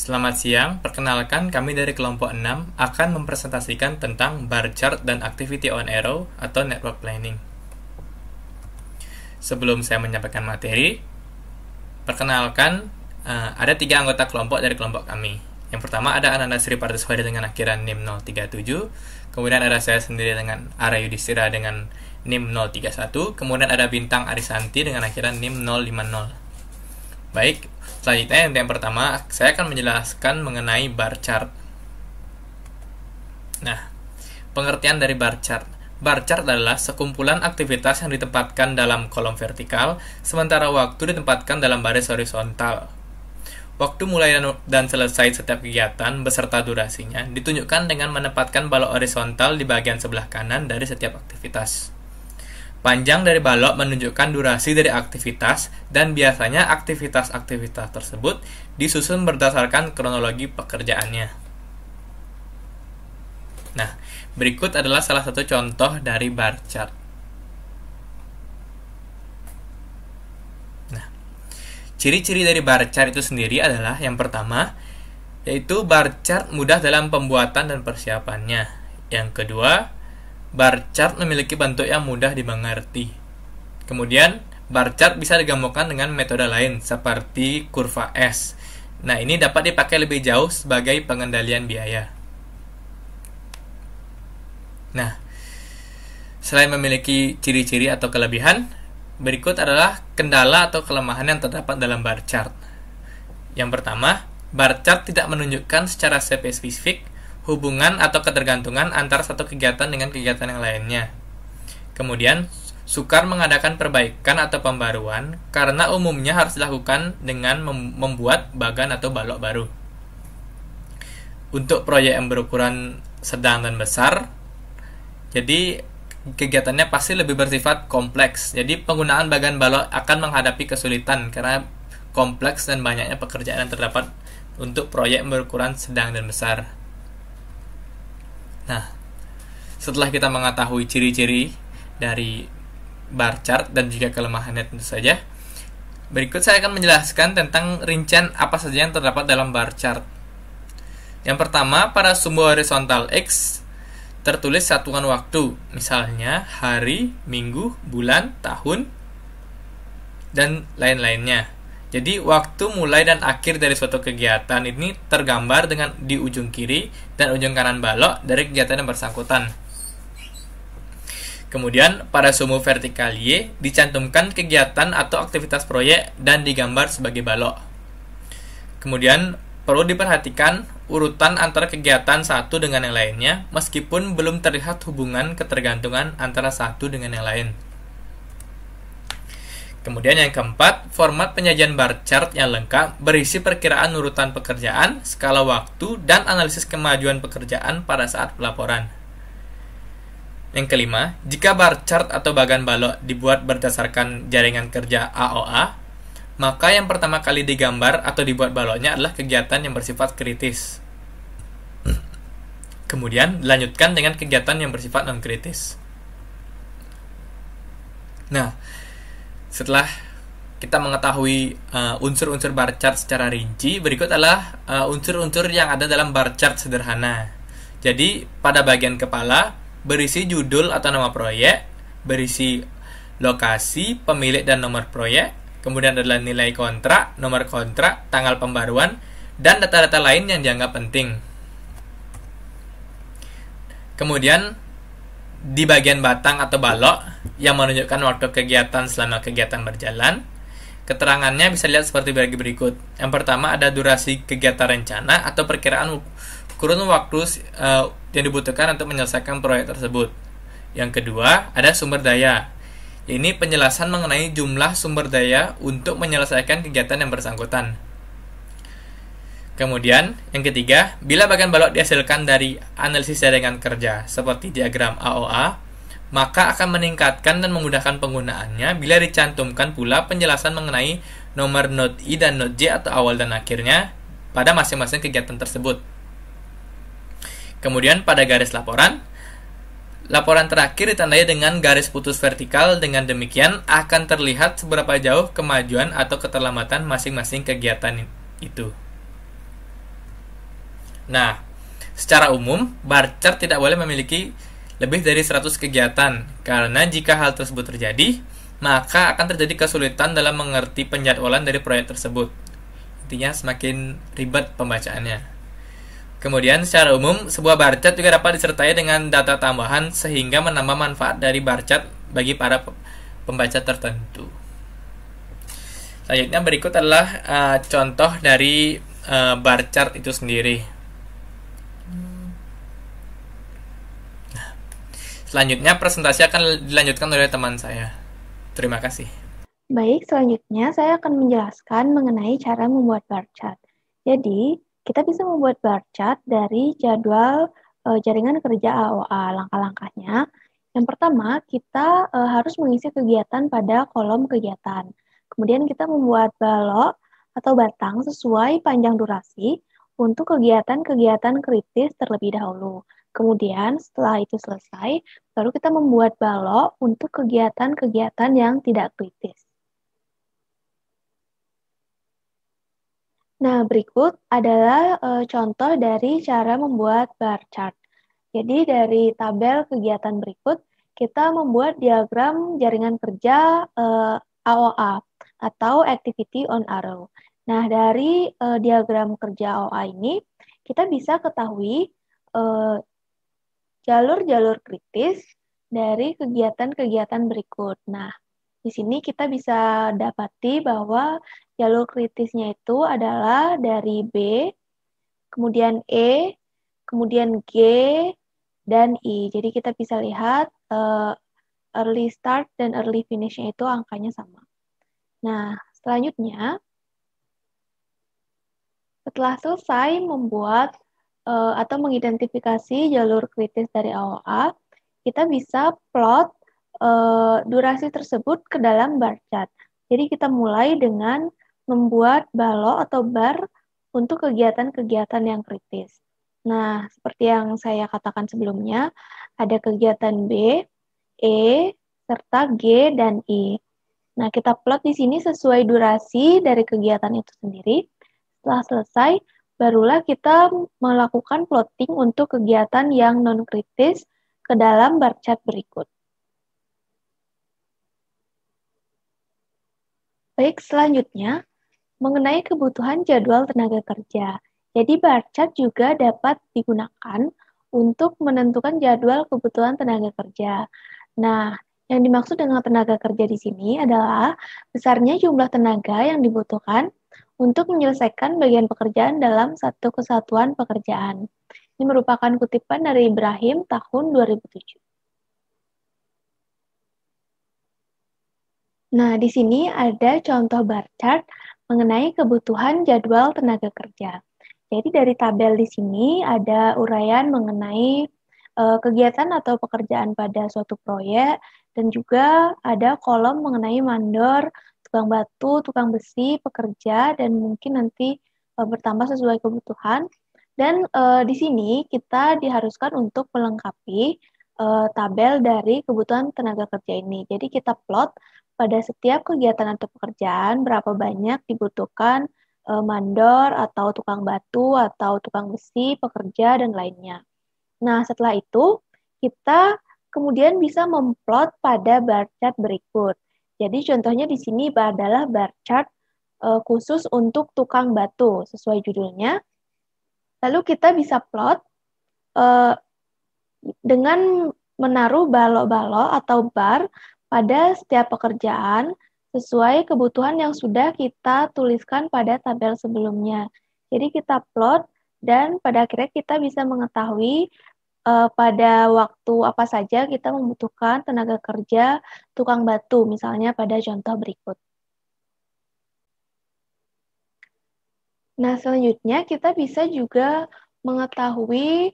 Selamat siang, perkenalkan kami dari kelompok 6 akan mempresentasikan tentang bar chart dan activity on arrow atau network planning. Sebelum saya menyampaikan materi, perkenalkan ada 3 anggota kelompok dari kelompok kami. Yang pertama ada Ananda Sri Partiswadi dengan akhiran NIM 037, kemudian ada saya sendiri dengan Ara Yudhistira dengan NIM 031, kemudian ada Bintang Arisanti dengan akhiran NIM 050. Baik, selanjutnya yang pertama saya akan menjelaskan mengenai bar chart. Nah, pengertian dari bar chart. Bar chart adalah sekumpulan aktivitas yang ditempatkan dalam kolom vertikal, sementara waktu ditempatkan dalam baris horizontal. Waktu mulai dan selesai setiap kegiatan beserta durasinya ditunjukkan dengan menempatkan balok horizontal di bagian sebelah kanan dari setiap aktivitas. Panjang dari balok menunjukkan durasi dari aktivitas dan biasanya aktivitas-aktivitas tersebut disusun berdasarkan kronologi pekerjaannya. Nah, berikut adalah salah satu contoh dari bar chart. Nah, ciri-ciri dari bar chart itu sendiri adalah yang pertama, yaitu bar chart mudah dalam pembuatan dan persiapannya. Yang kedua, bar chart memiliki bentuk yang mudah dimengerti. Kemudian, bar chart bisa digabungkan dengan metode lain seperti kurva S. Nah, ini dapat dipakai lebih jauh sebagai pengendalian biaya. Nah, selain memiliki ciri-ciri atau kelebihan, berikut adalah kendala atau kelemahan yang terdapat dalam bar chart. Yang pertama, bar chart tidak menunjukkan secara spesifik hubungan atau ketergantungan antara satu kegiatan dengan kegiatan yang lainnya. Kemudian, sukar mengadakan perbaikan atau pembaruan karena umumnya harus dilakukan dengan membuat bagan atau balok baru. Untuk proyek yang berukuran sedang dan besar, jadi kegiatannya pasti lebih bersifat kompleks. Jadi penggunaan bagan balok akan menghadapi kesulitan karena kompleks dan banyaknya pekerjaan yang terdapat untuk proyek yang berukuran sedang dan besar. Nah, setelah kita mengetahui ciri-ciri dari bar chart dan juga kelemahannya tentu saja, berikut saya akan menjelaskan tentang rincian apa saja yang terdapat dalam bar chart. Yang pertama, pada sumbu horizontal X tertulis satuan waktu, misalnya hari, minggu, bulan, tahun, dan lain-lainnya. Jadi, waktu mulai dan akhir dari suatu kegiatan ini tergambar dengan di ujung kiri dan ujung kanan balok dari kegiatan yang bersangkutan. Kemudian, pada sumbu vertikal Y dicantumkan kegiatan atau aktivitas proyek dan digambar sebagai balok. Kemudian, perlu diperhatikan urutan antara kegiatan satu dengan yang lainnya, meskipun belum terlihat hubungan ketergantungan antara satu dengan yang lain. Kemudian yang keempat, format penyajian bar chart yang lengkap berisi perkiraan urutan pekerjaan, skala waktu, dan analisis kemajuan pekerjaan pada saat pelaporan. Yang kelima, jika bar chart atau bagan balok dibuat berdasarkan jaringan kerja AOA, maka yang pertama kali digambar atau dibuat baloknya adalah kegiatan yang bersifat kritis. Kemudian dilanjutkan dengan kegiatan yang bersifat non-kritis. Nah, setelah kita mengetahui unsur-unsur bar chart secara rinci, berikut adalah unsur-unsur yang ada dalam bar chart sederhana. Jadi, pada bagian kepala, berisi judul atau nama proyek, berisi lokasi, pemilik dan nomor proyek, kemudian adalah nilai kontrak, nomor kontrak, tanggal pembaruan, dan data-data lain yang dianggap penting. Kemudian, di bagian batang atau balok yang menunjukkan waktu kegiatan selama kegiatan berjalan, keterangannya bisa dilihat seperti berikut. Yang pertama ada durasi kegiatan rencana atau perkiraan kurun waktu yang dibutuhkan untuk menyelesaikan proyek tersebut. Yang kedua ada sumber daya. Ini penjelasan mengenai jumlah sumber daya untuk menyelesaikan kegiatan yang bersangkutan. Kemudian, yang ketiga, bila bagan balok dihasilkan dari analisis jaringan kerja seperti diagram AOA, maka akan meningkatkan dan memudahkan penggunaannya bila dicantumkan pula penjelasan mengenai nomor node I dan node J atau awal dan akhirnya pada masing-masing kegiatan tersebut. Kemudian, pada garis laporan terakhir ditandai dengan garis putus vertikal. Dengan demikian, akan terlihat seberapa jauh kemajuan atau keterlambatan masing-masing kegiatan itu. Nah, secara umum, bar chart tidak boleh memiliki lebih dari 100 kegiatan, karena jika hal tersebut terjadi, maka akan terjadi kesulitan dalam mengerti penjadwalan dari proyek tersebut. Intinya semakin ribet pembacaannya. Kemudian secara umum, sebuah bar chart juga dapat disertai dengan data tambahan sehingga menambah manfaat dari bar chart bagi para pembaca tertentu. Selanjutnya berikut adalah contoh dari bar chart itu sendiri. Selanjutnya presentasi akan dilanjutkan oleh teman saya. Terima kasih. Baik, selanjutnya saya akan menjelaskan mengenai cara membuat bar chart. Jadi, kita bisa membuat bar chart dari jadwal jaringan kerja AOA. Langkah-langkahnya, yang pertama, kita harus mengisi kegiatan pada kolom kegiatan. Kemudian kita membuat balok atau batang sesuai panjang durasi untuk kegiatan-kegiatan kritis terlebih dahulu. Kemudian setelah itu selesai, baru kita membuat balok untuk kegiatan-kegiatan yang tidak kritis. Nah, berikut adalah contoh dari cara membuat bar chart. Jadi dari tabel kegiatan berikut, kita membuat diagram jaringan kerja AOA atau Activity on Arrow. Nah, dari diagram kerja AOA ini, kita bisa ketahui jalur-jalur kritis dari kegiatan-kegiatan berikut. Nah, di sini kita bisa dapati bahwa jalur kritisnya itu adalah dari B, kemudian E, kemudian G, dan I. Jadi kita bisa lihat early start dan early finish-nya itu angkanya sama. Nah, selanjutnya, setelah selesai membuat atau mengidentifikasi jalur kritis dari AOA, kita bisa plot durasi tersebut ke dalam bar chart. Jadi kita mulai dengan membuat balok atau bar untuk kegiatan-kegiatan yang kritis. Nah, seperti yang saya katakan sebelumnya, ada kegiatan B, E, serta G, dan I. Nah, kita plot di sini sesuai durasi dari kegiatan itu sendiri. Setelah selesai, barulah kita melakukan plotting untuk kegiatan yang non-kritis ke dalam bar chart berikut. Baik, selanjutnya, mengenai kebutuhan jadwal tenaga kerja. Jadi, bar chart juga dapat digunakan untuk menentukan jadwal kebutuhan tenaga kerja. Nah, yang dimaksud dengan tenaga kerja di sini adalah besarnya jumlah tenaga yang dibutuhkan untuk menyelesaikan bagian pekerjaan dalam satu kesatuan pekerjaan. Ini merupakan kutipan dari Ibrahim tahun 2007. Nah, di sini ada contoh bar chart mengenai kebutuhan jadwal tenaga kerja. Jadi dari tabel di sini ada uraian mengenai kegiatan atau pekerjaan pada suatu proyek dan juga ada kolom mengenai mandor, tukang batu, tukang besi, pekerja dan mungkin nanti bertambah sesuai kebutuhan. Dan di sini kita diharuskan untuk melengkapi tabel dari kebutuhan tenaga kerja ini. Jadi kita plot pada setiap kegiatan atau pekerjaan berapa banyak dibutuhkan mandor atau tukang batu atau tukang besi, pekerja, dan lainnya. Nah, setelah itu kita kemudian bisa memplot pada bar chart berikut. Jadi contohnya di sini adalah bar chart khusus untuk tukang batu sesuai judulnya. Lalu kita bisa plot dengan menaruh balok-balok atau bar pada setiap pekerjaan sesuai kebutuhan yang sudah kita tuliskan pada tabel sebelumnya. Jadi kita plot dan pada akhirnya kita bisa mengetahui pada waktu apa saja kita membutuhkan tenaga kerja tukang batu, misalnya pada contoh berikut. Nah, selanjutnya kita bisa juga mengetahui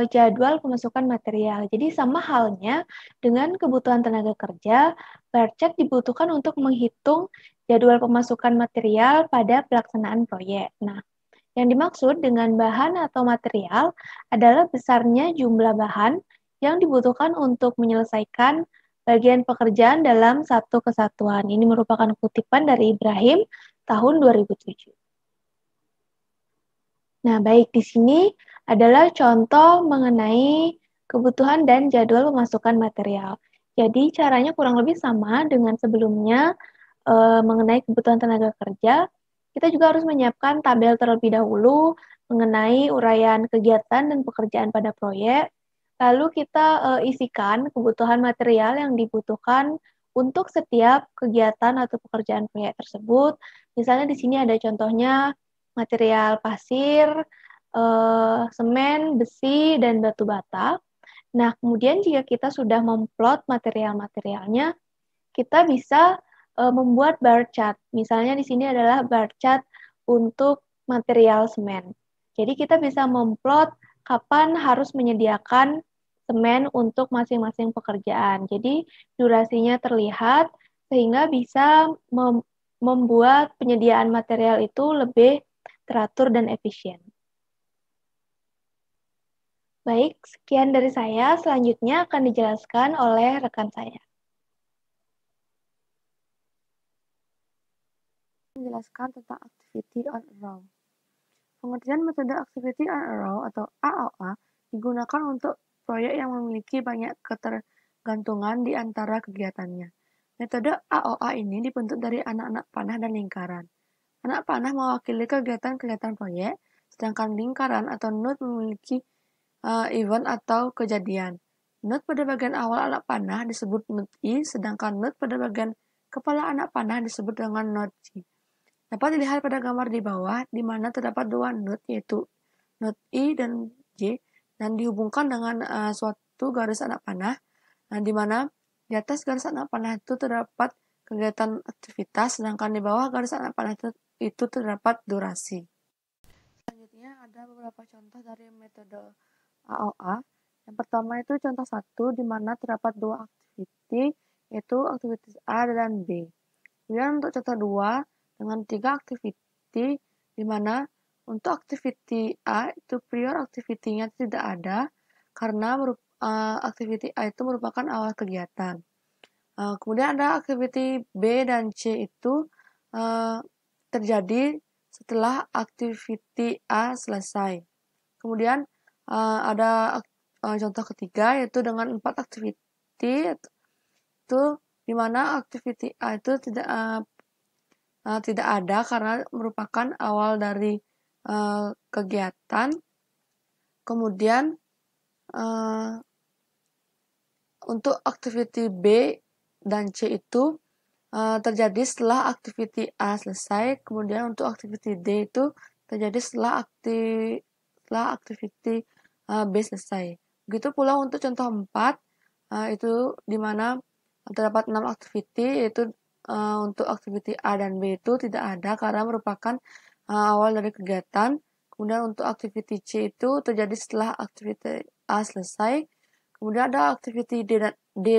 jadwal pemasukan material. Jadi sama halnya dengan kebutuhan tenaga kerja, bar chart dibutuhkan untuk menghitung jadwal pemasukan material pada pelaksanaan proyek. Nah, yang dimaksud dengan bahan atau material adalah besarnya jumlah bahan yang dibutuhkan untuk menyelesaikan bagian pekerjaan dalam satu kesatuan. Ini merupakan kutipan dari Ibrahim tahun 2007. Nah, baik, di sini adalah contoh mengenai kebutuhan dan jadwal pemasukan material. Jadi, caranya kurang lebih sama dengan sebelumnya mengenai kebutuhan tenaga kerja. Kita juga harus menyiapkan tabel terlebih dahulu mengenai uraian kegiatan dan pekerjaan pada proyek. Lalu kita isikan kebutuhan material yang dibutuhkan untuk setiap kegiatan atau pekerjaan proyek tersebut. Misalnya di sini ada contohnya material pasir, semen, besi, dan batu bata. Nah, kemudian jika kita sudah memplot material-materialnya, kita bisa membuat bar chart. Misalnya di sini adalah bar chart untuk material semen. Jadi kita bisa memplot kapan harus menyediakan semen untuk masing-masing pekerjaan. Jadi durasinya terlihat sehingga bisa membuat penyediaan material itu lebih teratur dan efisien. Baik, sekian dari saya. Selanjutnya akan dijelaskan oleh rekan saya. Menjelaskan tentang activity on a row. Pengertian metode activity on a row atau AOA digunakan untuk proyek yang memiliki banyak ketergantungan di antara kegiatannya. Metode AOA ini dibentuk dari anak-anak panah dan lingkaran. Anak panah mewakili kegiatan-kegiatan proyek, sedangkan lingkaran atau node memiliki event atau kejadian. Node pada bagian awal anak panah disebut node I, sedangkan node pada bagian kepala anak panah disebut dengan node J. Dapat dilihat pada gambar di bawah, di mana terdapat dua node, yaitu node I dan J, dan dihubungkan dengan suatu garis anak panah, di mana di atas garis anak panah itu terdapat kegiatan aktivitas, sedangkan di bawah garis anak panah itu terdapat durasi. Selanjutnya ada beberapa contoh dari metode AOA. Yang pertama itu contoh 1, di mana terdapat dua activity, yaitu aktivitas A dan B. Kemudian untuk contoh 2, dengan 3 activity, di mana untuk activity A itu prior activity-nya tidak ada, karena activity A itu merupakan awal kegiatan. Kemudian ada activity B dan C itu terjadi setelah activity A selesai. Kemudian ada contoh ketiga, yaitu dengan 4 activity, itu di mana activity A itu tidak ada karena merupakan awal dari kegiatan. Kemudian untuk activity B dan C itu terjadi setelah activity A selesai. Kemudian untuk activity D itu terjadi setelah activity B selesai. Begitu pula untuk contoh 4, itu di mana terdapat 6 activity, yaitu untuk activity A dan B itu tidak ada karena merupakan awal dari kegiatan. Kemudian untuk activity C itu terjadi setelah activity A selesai. Kemudian ada activity D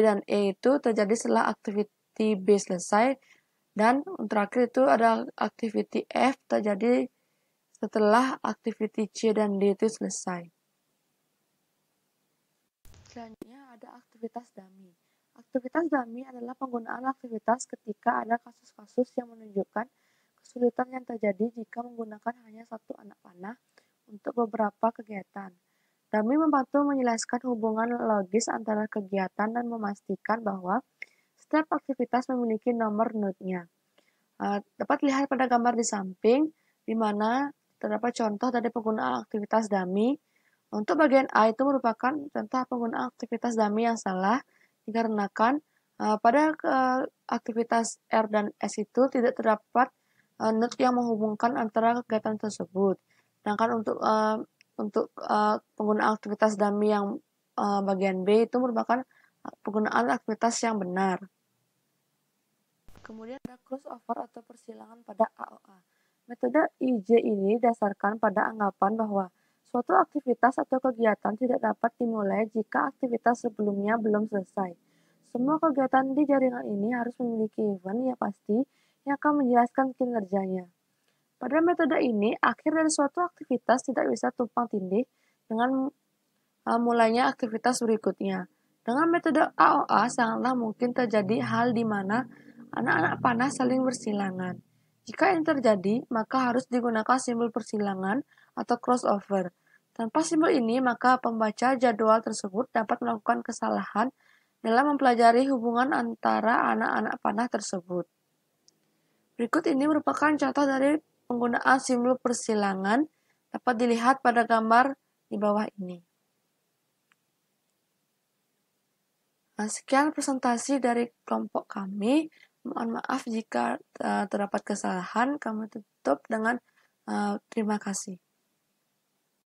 dan E itu terjadi setelah activity B selesai. Dan terakhir itu ada activity F terjadi setelah activity C dan D itu selesai. Selanjutnya ada aktivitas dummy. Aktivitas dummy adalah penggunaan aktivitas ketika ada kasus-kasus yang menunjukkan kesulitan yang terjadi jika menggunakan hanya satu anak panah untuk beberapa kegiatan. Dummy membantu menjelaskan hubungan logis antara kegiatan dan memastikan bahwa setiap aktivitas memiliki nomor node-nya. Dapat dilihat pada gambar di samping, di mana terdapat contoh dari penggunaan aktivitas dummy. Untuk bagian A itu merupakan contoh penggunaan aktivitas dummy yang salah, dikarenakan pada aktivitas R dan S itu tidak terdapat node yang menghubungkan antara kegiatan tersebut. Sedangkan untuk penggunaan aktivitas dummy yang bagian B itu merupakan penggunaan aktivitas yang benar. Kemudian ada crossover atau persilangan pada AOA. Metode IJ ini didasarkan pada anggapan bahwa suatu aktivitas atau kegiatan tidak dapat dimulai jika aktivitas sebelumnya belum selesai. Semua kegiatan di jaringan ini harus memiliki event yang pasti yang akan menjelaskan kinerjanya. Pada metode ini, akhir dari suatu aktivitas tidak bisa tumpang tindih dengan mulainya aktivitas berikutnya. Dengan metode AOA, sangatlah mungkin terjadi hal di mana anak-anak panah saling bersilangan. Jika ini terjadi, maka harus digunakan simbol persilangan atau crossover. Tanpa simbol ini, maka pembaca jadwal tersebut dapat melakukan kesalahan dalam mempelajari hubungan antara anak-anak panah tersebut. Berikut ini merupakan contoh dari penggunaan simbol persilangan, dapat dilihat pada gambar di bawah ini. Nah, sekian presentasi dari kelompok kami. Mohon maaf jika terdapat kesalahan. Kami tutup dengan terima kasih.